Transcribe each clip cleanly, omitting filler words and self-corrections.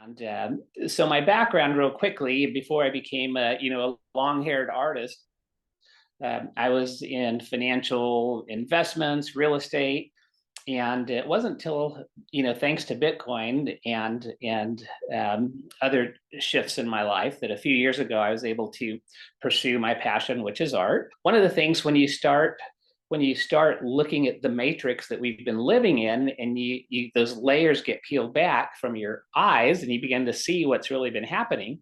And so my background, real quickly, before I became a long-haired artist, I was in financial investments, real estate, and it wasn't until thanks to Bitcoin and other shifts in my life that a few years ago I was able to pursue my passion, which is art. One of the things when you start looking at the matrix that we've been living in, and those layers get peeled back from your eyes and you begin to see what's really been happening,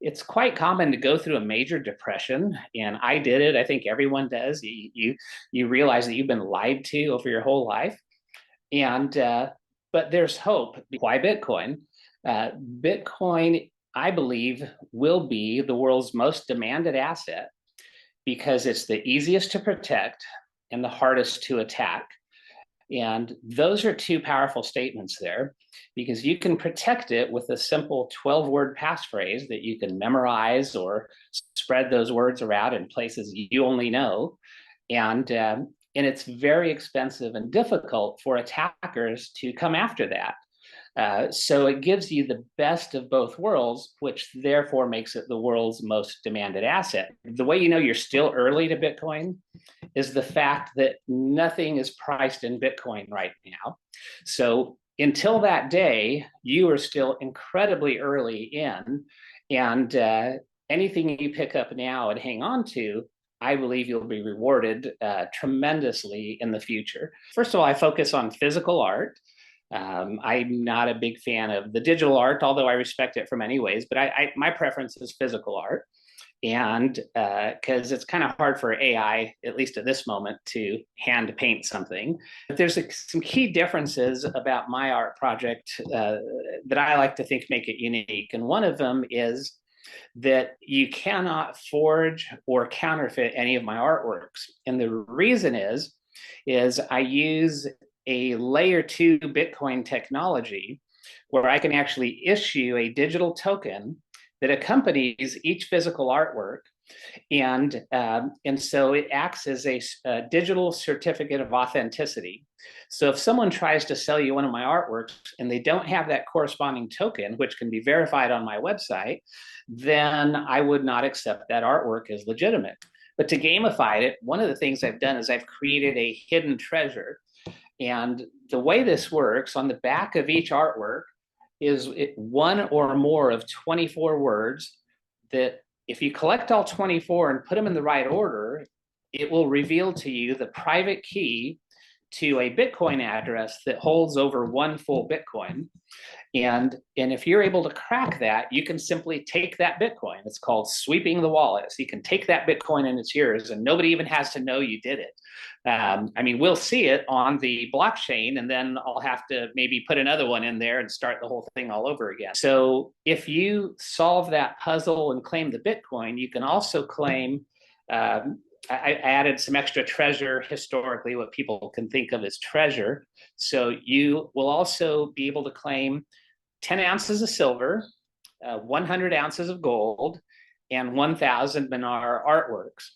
it's quite common to go through a major depression. And I did it. I think everyone does. You realize that you've been lied to over your whole life. And but there's hope. Why Bitcoin? Bitcoin, I believe, will be the world's most demanded asset because it's the easiest to protect and the hardest to attack. And those are two powerful statements there, because you can protect it with a simple 12-word passphrase that you can memorize or spread those words around in places you only know. And it's very expensive and difficult for attackers to come after that. So it gives you the best of both worlds, which therefore makes it the world's most demanded asset. The way you know you're still early to Bitcoin is the fact that nothing is priced in Bitcoin right now. So until that day, you are still incredibly early in, and anything you pick up now and hang on to, I believe you'll be rewarded tremendously in the future. First of all, I focus on physical art. I'm not a big fan of the digital art, although I respect it from many ways, but my preference is physical art. And because it's kind of hard for AI, at least at this moment, to hand paint something. But there's some key differences about my art project that I like to think make it unique. And one of them is that you cannot forge or counterfeit any of my artworks. And the reason is I use a layer 2 Bitcoin technology where I can actually issue a digital token that accompanies each physical artwork. And so it acts as a digital certificate of authenticity. So if someone tries to sell you one of my artworks and they don't have that corresponding token, which can be verified on my website, then I would not accept that artwork as legitimate. But to gamify it, one of the things I've done is I've created a hidden treasure. And the way this works, on the back of each artwork is one or more of 24 words that, if you collect all 24 and put them in the right order, it will reveal to you the private key to a Bitcoin address that holds over one full Bitcoin. And if you're able to crack that, you can simply take that Bitcoin. It's called sweeping the wallet. So you can take that Bitcoin and it's yours, and nobody even has to know you did it. I mean, we'll see it on the blockchain, and then I'll have to maybe put another one in there and start the whole thing all over again. So if you solve that puzzle and claim the Bitcoin, you can also claim, I added some extra treasure historically, what people can think of as treasure. So you will also be able to claim 10 ounces of silver, 100 ounces of gold, and 1,000 Minnaar artworks.